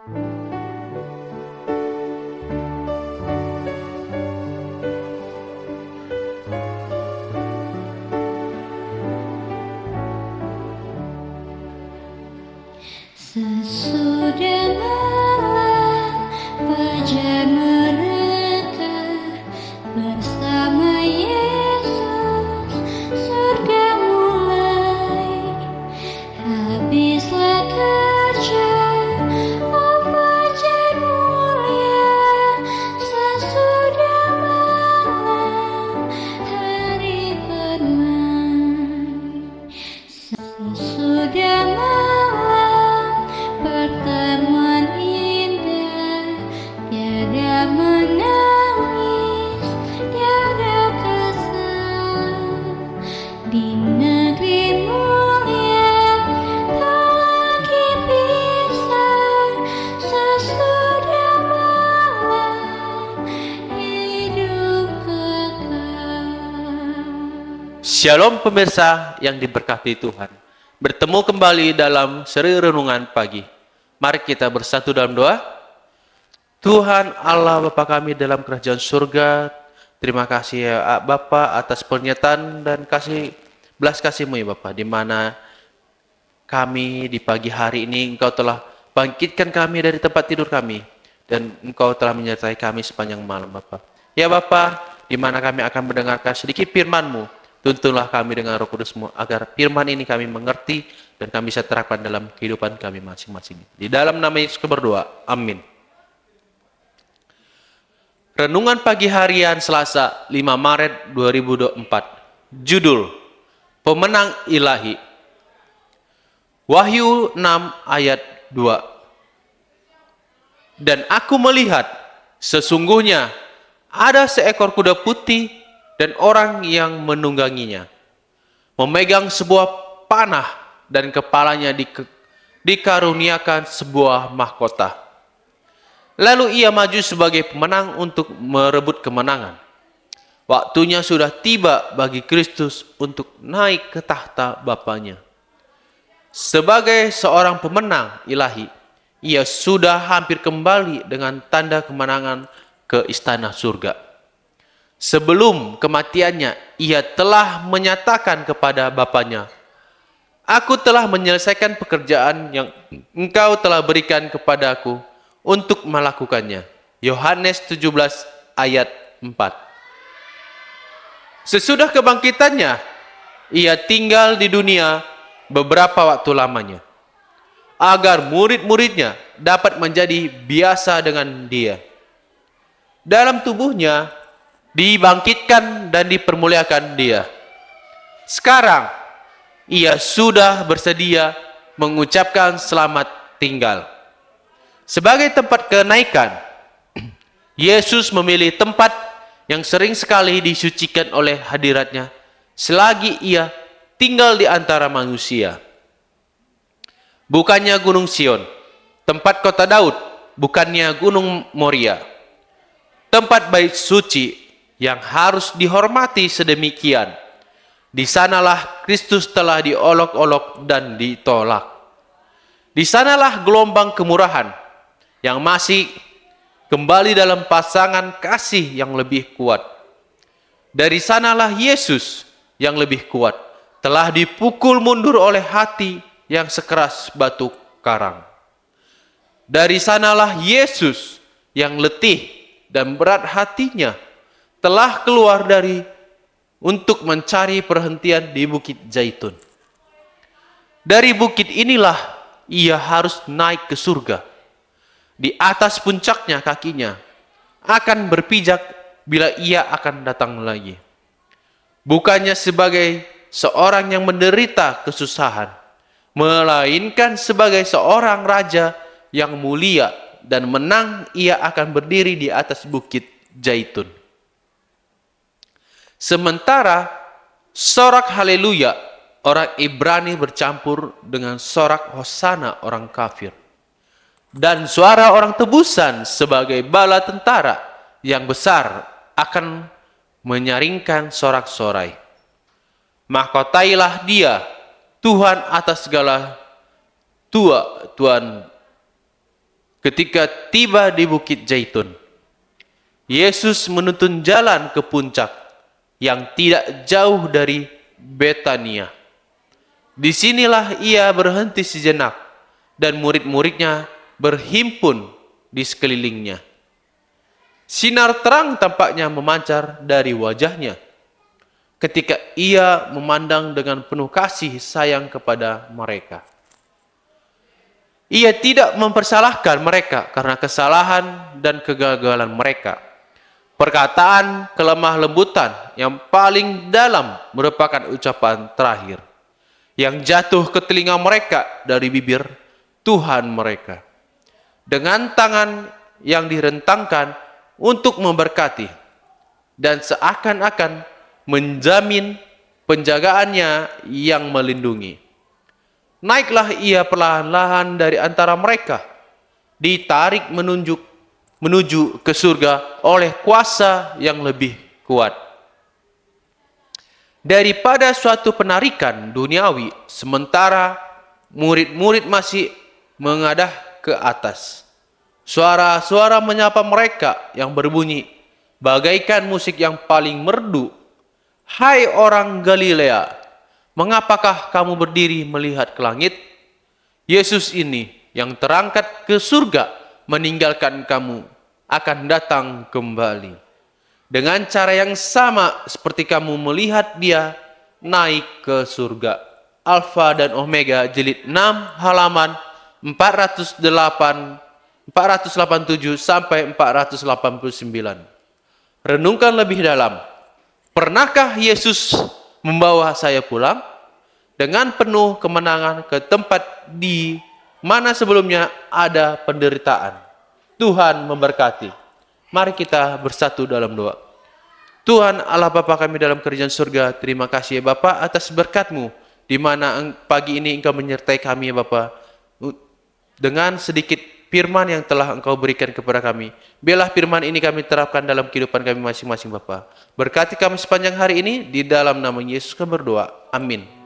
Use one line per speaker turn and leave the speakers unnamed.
Sesudah malam fajar mereka bersama Yesus, surga mulai. Habislah kerja, oh fajar mulia. Sesudah malam hari bermain. Sesudah malam pertemuan indah, tiada menangis, tiada kesal. Di negeri mulia tak lagi pisah. Sesudah malam hidup kekal.
Shalom pemirsa yang diberkati Tuhan. Bertemu kembali dalam seri renungan pagi. Mari kita bersatu dalam doa. Tuhan Allah Bapa kami dalam kerajaan surga, terima kasih ya Bapa atas pernyataan dan belas kasih-Mu ya Bapa, di mana kami di pagi hari ini Engkau telah bangkitkan kami dari tempat tidur kami, dan Engkau telah menyertai kami sepanjang malam Bapa. Ya Bapa, di mana kami akan mendengarkan sedikit firman-Mu, tuntunlah kami dengan Roh Kudus-Mu, agar firman ini kami mengerti dan kami bisa terapkan dalam kehidupan kami masing-masing. Di dalam nama Yesus kami berdoa, amin. Renungan pagi harian Selasa 5 Maret 2024. Judul, Pemenang Ilahi. Wahyu 6 ayat 2. Dan aku melihat, sesungguhnya ada seekor kuda putih dan orang yang menungganginya, memegang sebuah panah dan kepalanya dikaruniakan sebuah mahkota. Lalu ia maju sebagai pemenang untuk merebut kemenangan. Waktunya sudah tiba bagi Kristus untuk naik ke tahta Bapanya. Sebagai seorang pemenang ilahi, ia sudah hampir kembali dengan tanda kemenangan ke istana surga. Sebelum kematiannya, ia telah menyatakan kepada Bapanya, "Aku telah menyelesaikan pekerjaan yang Engkau telah berikan kepadaku untuk melakukannya." Yohanes 17 ayat 4. Sesudah kebangkitannya, ia tinggal di dunia beberapa waktu lamanya, agar murid-muridnya dapat menjadi biasa dengan dia. Dalam tubuhnya dibangkitkan dan dipermuliakan dia. Sekarang ia sudah bersedia mengucapkan selamat tinggal. Sebagai tempat kenaikan, Yesus memilih tempat yang sering sekali disucikan oleh hadiratnya selagi ia tinggal di antara manusia. Bukannya Gunung Sion, tempat kota Daud, bukannya Gunung Moria, tempat bait suci yang harus dihormati sedemikian. Di sanalah Kristus telah diolok-olok dan ditolak. Di sanalah gelombang kemurahan yang masih kembali dalam pasangan kasih yang lebih kuat. Dari sanalah Yesus yang lebih kuat telah dipukul mundur oleh hati yang sekeras batu karang. Dari sanalah Yesus yang letih dan berat hatinya telah keluar untuk mencari perhentian di Bukit Zaitun. Dari bukit inilah ia harus naik ke surga. Di atas puncaknya kakinya akan berpijak bila ia akan datang lagi. Bukannya sebagai seorang yang menderita kesusahan, melainkan sebagai seorang raja yang mulia dan menang, ia akan berdiri di atas Bukit Zaitun. Sementara sorak haleluya orang Ibrani bercampur dengan sorak hosana orang kafir, dan suara orang tebusan sebagai bala tentara yang besar akan menyaringkan sorak-sorai. Mahkotailah dia, Tuhan atas segala Tuhan Ketika tiba di Bukit Zaitun, Yesus menuntun jalan ke puncak yang tidak jauh dari Betania. Disinilah ia berhenti sejenak dan murid-muridnya berhimpun di sekelilingnya. Sinar terang tampaknya memancar dari wajahnya ketika ia memandang dengan penuh kasih sayang kepada mereka. Ia tidak mempersalahkan mereka karena kesalahan dan kegagalan mereka. Perkataan kelemah lembutan yang paling dalam merupakan ucapan terakhir yang jatuh ke telinga mereka dari bibir Tuhan mereka. Dengan tangan yang direntangkan untuk memberkati dan seakan-akan menjamin penjagaannya yang melindungi. Naiklah ia perlahan-lahan dari antara mereka, ditarik menuju ke surga oleh kuasa yang lebih kuat. Daripada suatu penarikan duniawi, sementara murid-murid masih mengadah ke atas. Suara-suara menyapa mereka yang berbunyi bagaikan musik yang paling merdu. Hai orang Galilea, mengapakah kamu berdiri melihat ke langit? Yesus ini yang terangkat ke surga meninggalkan kamu akan datang kembali. Dengan cara yang sama seperti kamu melihat dia naik ke surga. Alfa dan Omega jilid 6 halaman 487 sampai 489. Renungkan lebih dalam. Pernahkah Yesus membawa saya pulang dengan penuh kemenangan ke tempat di mana sebelumnya ada penderitaan? Tuhan memberkati. Mari kita bersatu dalam doa. Tuhan Allah Bapa kami dalam kerajaan surga, terima kasih ya Bapa atas berkat-Mu di mana pagi ini Engkau menyertai kami ya Bapa dengan sedikit firman yang telah Engkau berikan kepada kami. Biarlah firman ini kami terapkan dalam kehidupan kami masing-masing Bapa. Berkati kami sepanjang hari ini, di dalam nama Yesus kami berdoa. Amin.